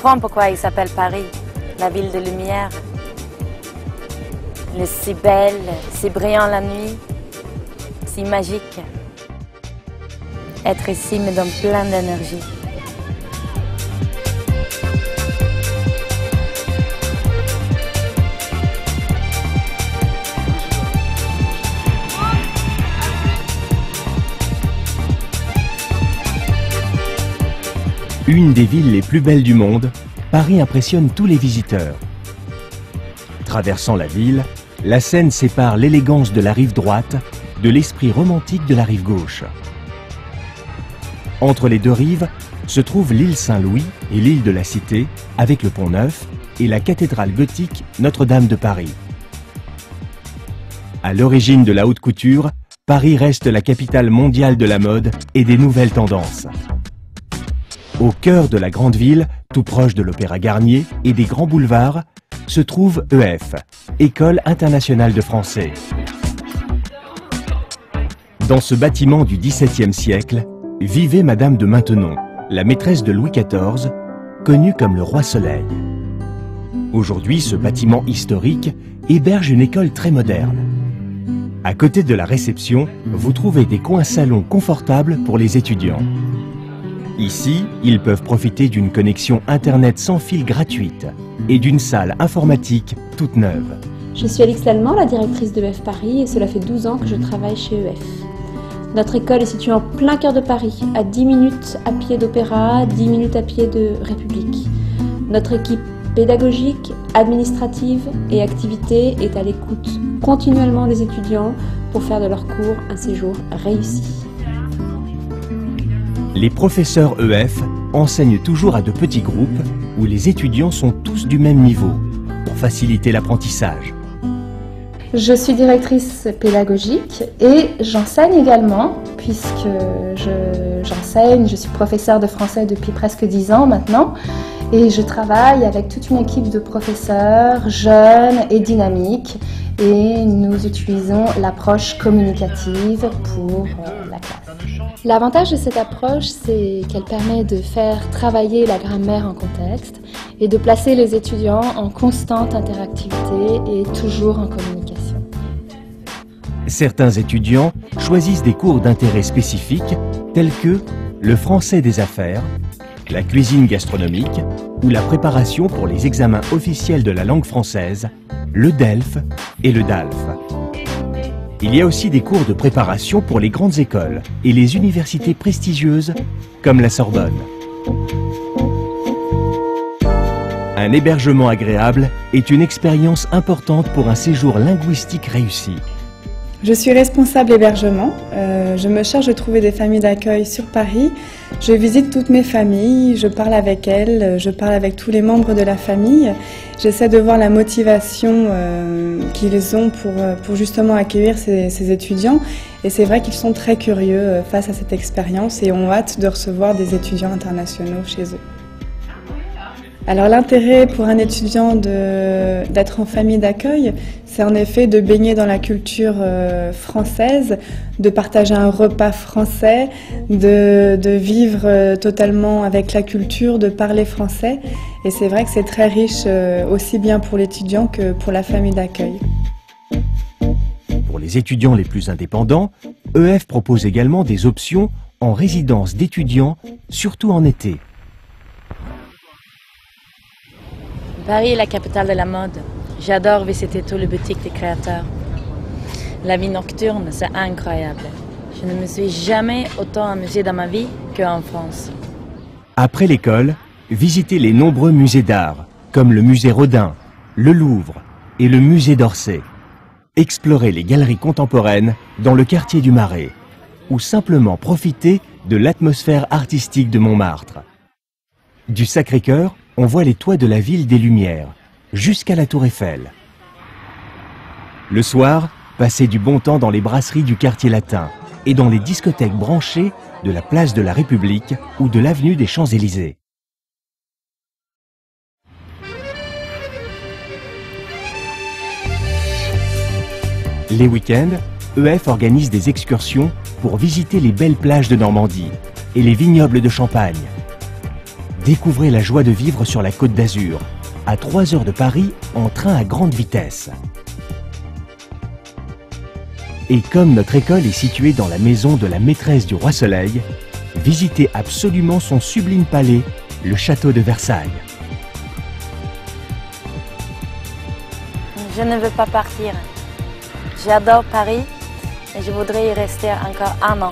comprends pourquoi il s'appelle Paris, la ville de lumière. Elle est si belle, si brillant la nuit, si magique. Être ici me donne plein d'énergie. Une des villes les plus belles du monde, Paris impressionne tous les visiteurs. Traversant la ville, la Seine sépare l'élégance de la rive droite de l'esprit romantique de la rive gauche. Entre les deux rives se trouvent l'île Saint-Louis et l'île de la Cité, avec le Pont Neuf et la cathédrale gothique Notre-Dame de Paris. À l'origine de la haute couture, Paris reste la capitale mondiale de la mode et des nouvelles tendances. Au cœur de la grande ville, tout proche de l'Opéra Garnier et des grands boulevards, se trouve EF, École internationale de français. Dans ce bâtiment du XVIIe siècle, vivait Madame de Maintenon, la maîtresse de Louis XIV, connue comme le Roi Soleil. Aujourd'hui, ce bâtiment historique héberge une école très moderne. À côté de la réception, vous trouvez des coins salons confortables pour les étudiants. Ici, ils peuvent profiter d'une connexion Internet sans fil gratuite et d'une salle informatique toute neuve. Je suis Alix Lallemand, la directrice de EF Paris, et cela fait 12 ans que je travaille chez EF. Notre école est située en plein cœur de Paris, à 10 minutes à pied d'Opéra, 10 minutes à pied de République. Notre équipe pédagogique, administrative et activité est à l'écoute continuellement des étudiants pour faire de leur cours un séjour réussi. Les professeurs EF enseignent toujours à de petits groupes où les étudiants sont tous du même niveau pour faciliter l'apprentissage. Je suis directrice pédagogique et j'enseigne également puisque je suis professeure de français depuis presque 10 ans maintenant et je travaille avec toute une équipe de professeurs jeunes et dynamiques et nous utilisons l'approche communicative pour la classe. L'avantage de cette approche, c'est qu'elle permet de faire travailler la grammaire en contexte et de placer les étudiants en constante interactivité et toujours en communication. Certains étudiants choisissent des cours d'intérêt spécifiques tels que le français des affaires, la cuisine gastronomique ou la préparation pour les examens officiels de la langue française, le DELF et le DALF. Il y a aussi des cours de préparation pour les grandes écoles et les universités prestigieuses comme la Sorbonne. Un hébergement agréable est une expérience importante pour un séjour linguistique réussi. Je suis responsable hébergement. Je me charge de trouver des familles d'accueil sur Paris. Je visite toutes mes familles, je parle avec elles, je parle avec tous les membres de la famille. J'essaie de voir la motivation qu'ils ont pour justement accueillir ces étudiants. Et c'est vrai qu'ils sont très curieux face à cette expérience et ont hâte de recevoir des étudiants internationaux chez eux. Alors l'intérêt pour un étudiant d'être en famille d'accueil, c'est en effet de baigner dans la culture française, de partager un repas français, de vivre totalement avec la culture, de parler français. Et c'est vrai que c'est très riche aussi bien pour l'étudiant que pour la famille d'accueil. Pour les étudiants les plus indépendants, EF propose également des options en résidence d'étudiants, surtout en été. Paris est la capitale de la mode. J'adore visiter tous les boutiques des créateurs. La vie nocturne, c'est incroyable. Je ne me suis jamais autant amusée dans ma vie qu'en France. Après l'école, visitez les nombreux musées d'art, comme le musée Rodin, le Louvre et le musée d'Orsay. Explorez les galeries contemporaines dans le quartier du Marais, ou simplement profitez de l'atmosphère artistique de Montmartre. Du Sacré-Cœur, on voit les toits de la ville des Lumières, jusqu'à la Tour Eiffel. Le soir, passez du bon temps dans les brasseries du quartier latin et dans les discothèques branchées de la place de la République ou de l'avenue des Champs-Élysées. Les week-ends, EF organise des excursions pour visiter les belles plages de Normandie et les vignobles de Champagne. Découvrez la joie de vivre sur la Côte d'Azur, à 3 heures de Paris, en train à grande vitesse. Et comme notre école est située dans la maison de la maîtresse du Roi Soleil, visitez absolument son sublime palais, le château de Versailles. Je ne veux pas partir. J'adore Paris et je voudrais y rester encore 1 an.